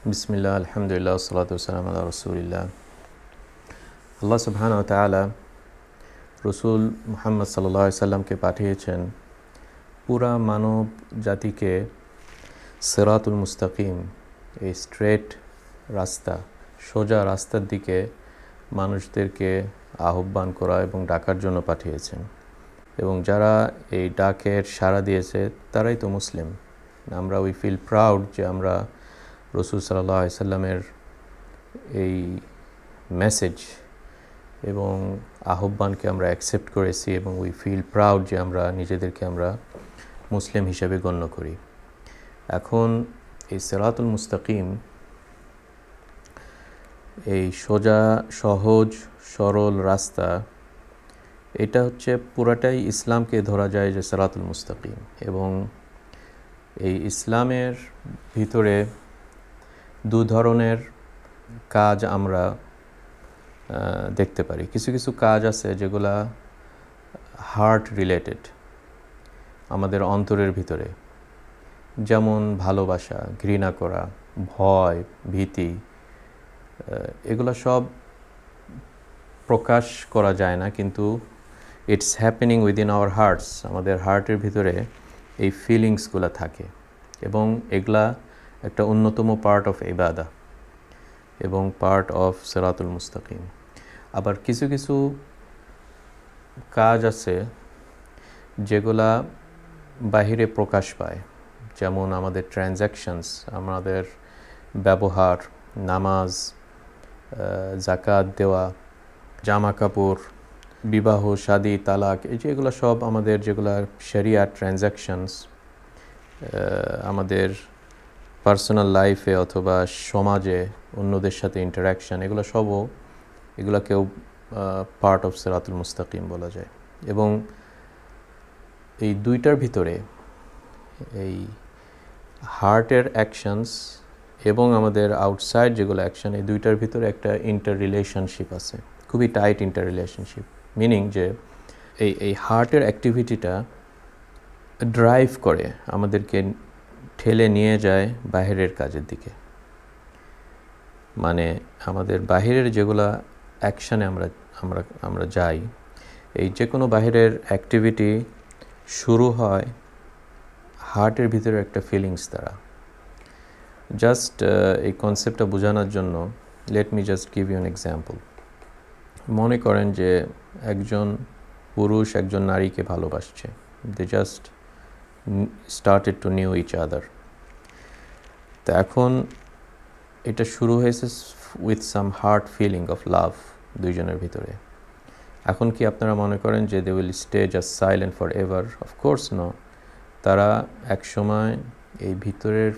বিসমিল্লাহ আলহামদুলিল্লাহ সালাতু ওয়াসসালামু আলা রাসূলিল্লাহ। আল্লাহ সুবহানাহু ওয়া তাআলা রসুল মুহাম্মদ সাল্লাল্লাহু আলাইহি সাল্লামকে পাঠিয়েছেন পুরা মানব জাতিকে সিরাতুল মুস্তাকিম, এই স্ট্রেট রাস্তা, সোজা রাস্তার দিকে মানুষদেরকে আহ্বান করা এবং ডাকার জন্য পাঠিয়েছেন। এবং যারা এই ডাকের সাড়া দিয়েছে তারাই তো মুসলিম। আমরা উই ফিল প্রাউড যে আমরা রসুল সাল্লাল্লাহু আলাইহি সাল্লামের এই মেসেজ এবং আহ্বানকে আমরা অ্যাকসেপ্ট করেছি এবং উই ফিল প্রাউড যে আমরা নিজেদেরকে মুসলিম হিসেবে গণ্য করি। এখন এই সিরাতুল মুস্তাকিম, এই সোজা সহজ সরল রাস্তা, এটা হচ্ছে পুরাটাই ইসলামকে ধরা যায় যে সিরাতুল মুস্তাকিম। এবং এই ইসলামের ভিতরে দু ধরনের কাজ আমরা দেখতে পারি। কিছু কিছু কাজ আছে যেগুলা হার্ট রিলেটেড, আমাদের অন্তরের ভিতরে, যেমন ভালোবাসা, ঘৃণা করা, ভয়, ভীতি, এগুলো সব প্রকাশ করা যায় না, কিন্তু it's happening within hour hertz. আমাদের হার্টের ভিতরে এই ফিলিংসগুলো থাকে এবং এগুলা একটা অন্যতম পার্ট অফ ইবাদা এবং পার্ট অফ সিরাতুল মুস্তাকিম। আবার কিছু কিছু কাজ আছে যেগুলা বাহিরে প্রকাশ পায়, যেমন আমাদের ট্রানজ্যাকশনস, আমাদের ব্যবহার, নামাজ, জাকাত দেওয়া, জামা কাপড়, বিবাহ, শাদী, তালাক, এই যেগুলো সব আমাদের যেগুলো শরিয়া ট্রানজ্যাকশনস, আমাদের পার্সোনাল লাইফে অথবা সমাজে অন্যদের সাথে ইন্টারাকশান, এগুলোকেও পার্ট অফ সিরাতুল মুস্তাকিম বলা যায়। এবং এই দুইটার ভিতরে, এই হার্টের অ্যাকশনস এবং আমাদের আউটসাইড যেগুলো অ্যাকশন, এই দুইটার ভিতরে একটা ইন্টার রিলেশনশিপ আছে, খুবই টাইট ইন্টার রিলেশনশিপ। মিনিং যে এই হার্টের অ্যাক্টিভিটিটা ড্রাইভ করে, আমাদেরকে ঠেলে নিয়ে যায় বাহিরের কাজের দিকে। মানে আমাদের বাহিরের যেগুলো অ্যাকশানে আমরা যাই, এই যে কোনো বাহিরের অ্যাক্টিভিটি শুরু হয় হার্টের ভিতরে একটা ফিলিংস দ্বারা। জাস্ট এই কনসেপ্টটা বোঝানোর জন্য let me just give you an example. মনে করেন যে একজন পুরুষ একজন নারীকে ভালোবাসছে, they just started to know each other. তো এখন এটা শুরু হয়েছে with some heart feeling of love দুইজনের ভিতরে। এখন কি আপনারা মনে করেন যে they will stay just silent forever? Of course no. তারা একসময় এই ভিতরের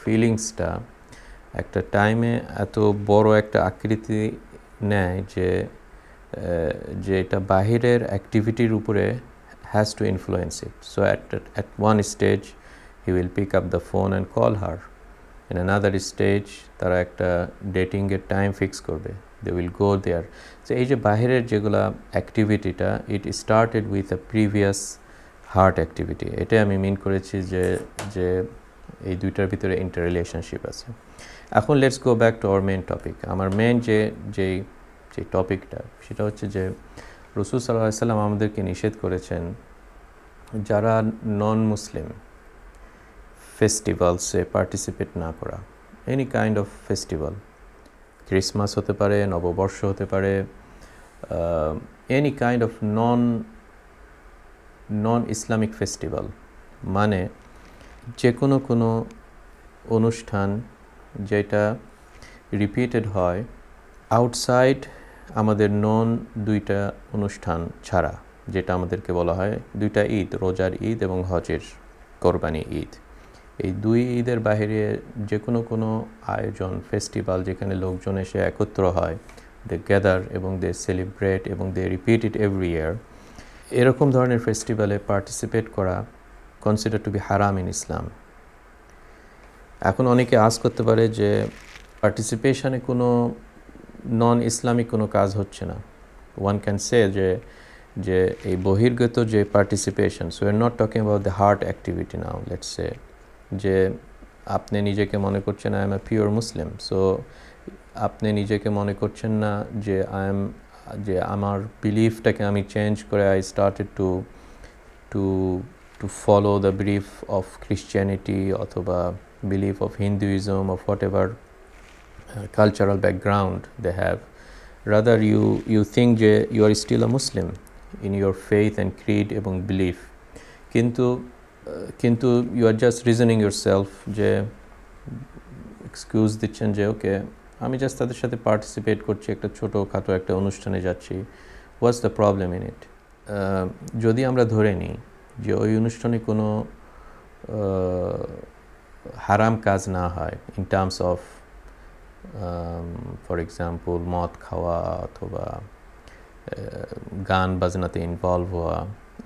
ফিলিংসটা একটা টাইমে এত বড় একটা আকৃতি নেয় যে এটা বাহিরের অ্যাক্টিভিটির উপরে has to influence it. So at one stage he will pick up the phone and call her. In another stage তারা একটা ডেটিং এর টাইম ফিক্স করবে, they will go there. So এই যে বাহিরের যেগুলা অ্যাক্টিভিটিটা, it started with a previous heart activity. এটা আমি মিন করেছি যে এই দুইটার ভিতরে ইন্টার রিলেশনশিপ আছে। এখন let's go back to our main topic. আমার মেইন যে টপিকটা, সেটা হচ্ছে যে রসুল সাল্লাল্লাহু আলাইহি সাল্লাম আমাদেরকে নিষেধ করেছেন যারা নন মুসলিম ফেস্টিভ্যালসে পার্টিসিপেট না করা। Any kind of festival, Christmas হতে পারে, নববর্ষ হতে পারে, any kind of non Islamic festival, মানে যে কোনো অনুষ্ঠান যেটা রিপিটেড হয় আউটসাইড আমাদের দুইটা অনুষ্ঠান ছাড়া, যেটা আমাদেরকে বলা হয় দুইটা ঈদ, রোজার ঈদ এবং হজের কোরবানি ঈদ। এই দুই ঈদের বাইরে যে কোনো আয়োজন, ফেস্টিভ্যাল, যেখানে লোকজন এসে একত্র হয়, দে গ্যাদার এবং দে সেলিব্রেট এবং দে রিপিট ইট এভরি ইয়ার, এরকম ধরনের ফেস্টিভ্যালে পার্টিসিপেট করা কনসিডার টু বি হারাম ইন ইসলাম। এখন অনেকে আস করতে পারে যে পার্টিসিপেশনে কোনো নন ইসলামিক কোনো কাজ হচ্ছে না। ওয়ান ক্যান সে যে এই বহির্গত যে participation, so we are not talking about the heart activity now, let's say যে আপনি নিজেকে মনে করছেন I M a pure Muslim, so আপনি নিজেকে মনে করছেন না যে যে আমার বিলিফটাকে আমি চেঞ্জ করে I started to to follow the belief of Christianity অথবা belief of Hinduism of whatever cultural background they have. Rather you think যে you are still a Muslim in your faith and creed এবং belief, কিন্তু you are just reasoning yourself যে excuse দিচ্ছেন যে ওকে আমি just তাদের সাথে participate করছি, একটা ছোটোখাটো একটা অনুষ্ঠানে যাচ্ছি, what's the problem in it. যদি আমরা ধরে নিই যে ওই অনুষ্ঠানে কোনো হারাম কাজ না হয় in terms of for example মদ খাওয়া অথবা গান বাজনাতে ইনভলভ হওয়া,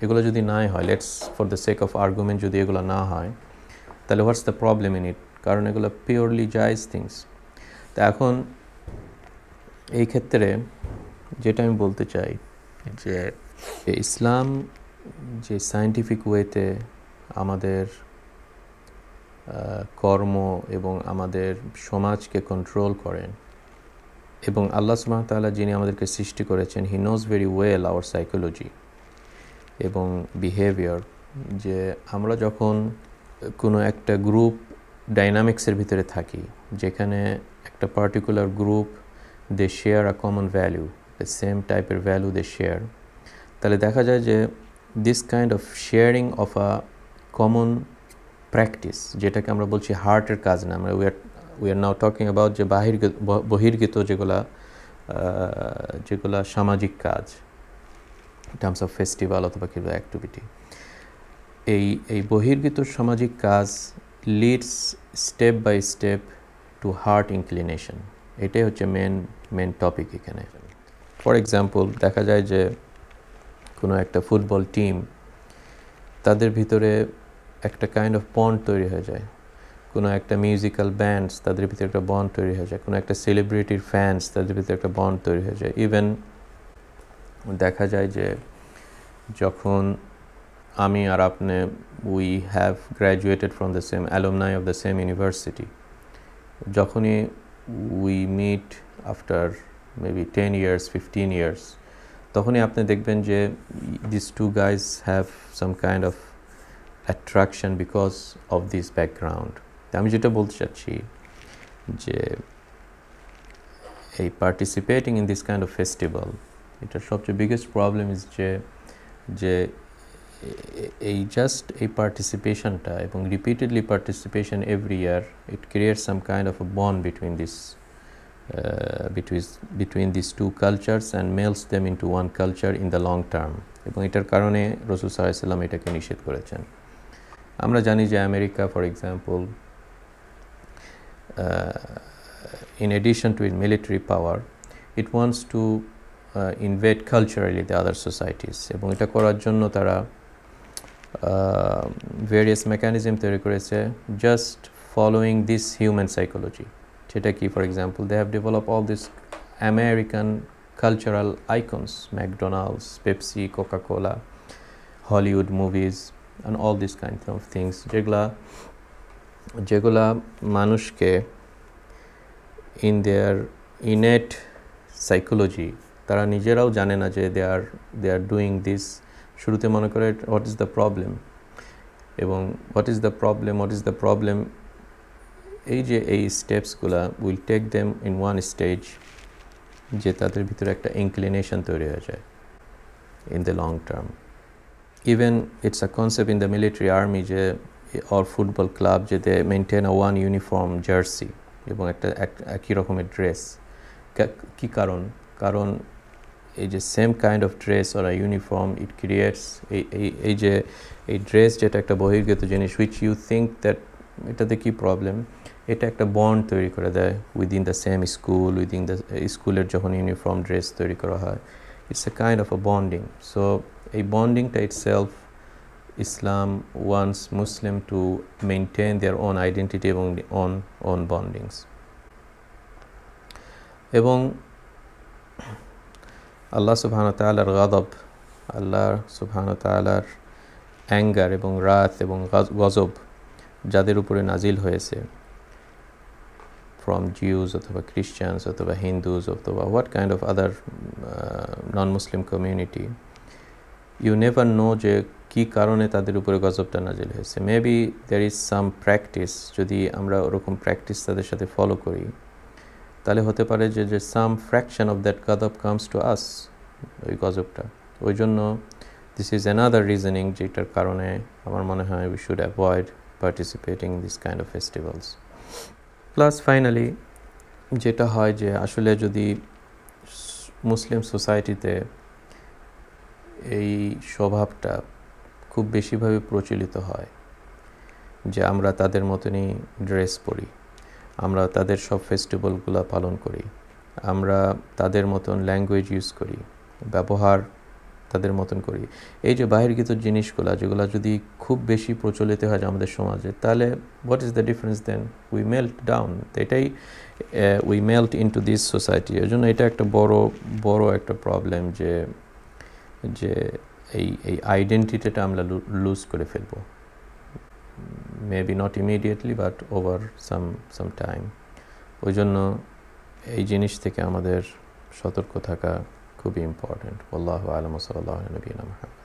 এগুলো যদি নাই হয়, let's for the sake of argument যদি এগুলো না হয়, তাহলে what's the problem in it? কারণ এগুলো পিওরলি জায়েজ থিংস। তা এখন এই ক্ষেত্রে যেটা আমি বলতে চাই যে ইসলাম যে সায়েন্টিফিক ওয়েতে আমাদের কর্ম এবং আমাদের সমাজকে কন্ট্রোল করেন, এবং আল্লাহ সুবহানাহু ওয়া তাআলা যিনি আমাদেরকে সৃষ্টি করেছেন, he knows very well our psychology এবং বিহেভিয়ার, যে আমরা যখন কোনো একটা গ্রুপ ডাইনামিক্সের ভিতরে থাকি, যেখানে একটা particular group they share a common value, the same টাইপের ভ্যালু দে শেয়ার, তাহলে দেখা যায় যে this kind of sharing of a common practice, যেটাকে আমরা বলছি হার্টের কাজ না, আমরা we are now talking about যে বহির্গত যেগুলা সামাজিক কাজ ইন টার্মস অফ ফেস্টিভ্যাল অথবা কিংবা অ্যাক্টিভিটি, এই বহির্গত সামাজিক কাজ leads step by step to heart inclination. এটাই হচ্ছে মেন টপিক এখানে। ফর এক্সাম্পল দেখা যায় যে কোনো একটা ফুটবল টিম, তাদের ভিতরে একটা কাইন্ড অফ বন্ড তৈরি হয়ে যায়, কোনো একটা মিউজিক্যাল ব্যান্ডস তাদের ভিতরে একটা বন্ড তৈরি হয়ে যায়, কোনো একটা সেলিব্রিটির ফ্যান্স তাদের ভিতরে একটা বন্ড তৈরি হয়ে যায়। ইভেন দেখা যায় যে যখন আমি আর আপনি we have graduated from the same alumni of the same university, যখনই we meet after maybe 10 years 15 years, তখনই আপনি দেখবেন যে this two guys have some kind of attraction because of this background. আমি যেটা বলতে চাচ্ছি যে এই participating in this kind of festival, এটার সবচেয়ে বিগেস্ট প্রবলেম ইজ যে এই পার্টিসিপেশনটা এবং repeatedly participation every year, it creates some kind of a bond between these two cultures and melds them into one culture in the long term, এবং এটার কারণে রাসূল সাল্লাল্লাহু আলাইহি ওয়াসাল্লাম এটাকে নিষেধ করেছেন। আমরা জানি যে America for example in addition to its military power, it wants to invade culturally the other societies, এবং এটা করার জন্য তারা various mechanism তৈরি করেছে just following this human psychology, যেটা কি for example they have developed all these American cultural icons, McDonald's, Pepsi, Coca-Cola, Hollywood movies and all these kinds of things, যেগুলা মানুষকে in their innate psychology, তারা নিজেরাও জানে না যে they are doing this, শুরুতে মনে করে what is the problem, এবং what is the problem এই যে এই স্টেপসগুলা will take them in one stage, যে তাদের ভিতরে একটা inclination তৈরি হয়ে যায় in the long term. Even it's a concept in the military army যে or football club যে they maintain a one uniform jersey এবং একটা একই রকমের ড্রেস। কি কারণ এই যে same kind of dress or a uniform, it creates এই যে এই ড্রেস যেটা একটা বহির্গত জিনিস, হুইচ ইউ থিঙ্ক দ্যাট এটাতে কি প্রবলেম, এটা একটা বন্ড তৈরি করে দেয় within the same school, within the স্কুলের যখন ইউনিফর্ম ড্রেস তৈরি করা হয়, it's a kind of a bonding. So এই বন্ডিংটা itself Islam wants Muslim to maintain their own identity এবং own bondings, এবং আল্লাহ সুবহানাহু ওয়া তাআলার গাযব, আল্লাহ সুবহানাহু ওয়া তাআলার অ্যাঙ্গার এবং রাত এবং গজব যাদের উপরে নাজিল হয়েছে, from Jews অথবা Christians অথবা Hindus অথবা what kind of other non-Muslim community, you never know যে কি কারণে তাদের উপরে গজবটা নাজিল হয়েছে। Maybe there is some practice, যদি আমরা ওরকম প্র্যাকটিস তাদের সাথে ফলো করি তাহলে হতে পারে যে some fraction of that গজব comes to us, ওই গজবটা। ওই জন্য this is another reasoning যেটার কারণে আমার মনে হয় we should avoid participating in this kind of festivals. Plus finally যেটা হয় যে আসলে যদি মুসলিম সোসাইটিতে এই স্বভাবটা খুব বেশিভাবে প্রচলিত হয় যে আমরা তাদের মতনই ড্রেস পরি, আমরা তাদের সব ফেস্টিভ্যালগুলো পালন করি, আমরা তাদের মতন ল্যাঙ্গুয়েজ ইউজ করি, ব্যবহার তাদের মতন করি, এই যে বাহিরগত জিনিসগুলো যেগুলো যদি খুব বেশি প্রচলিত হয় আমাদের সমাজে, তাহলে what is the difference then? We melt down. এটাই we melt into this society. এর জন্য এটা একটা বড় একটা প্রবলেম যে এই আইডেন্টিটিটা আমরা লুজ করে ফেলবো, maybe not immediately but over some time. ওই জন্য এই জিনিস থেকে আমাদের সতর্ক থাকা খুবই ইম্পর্টেন্ট। আল্লাহু আ'লাম ওয়া সাল্লাল্লাহু আলা নবিয়িনা মুহাম্মদ।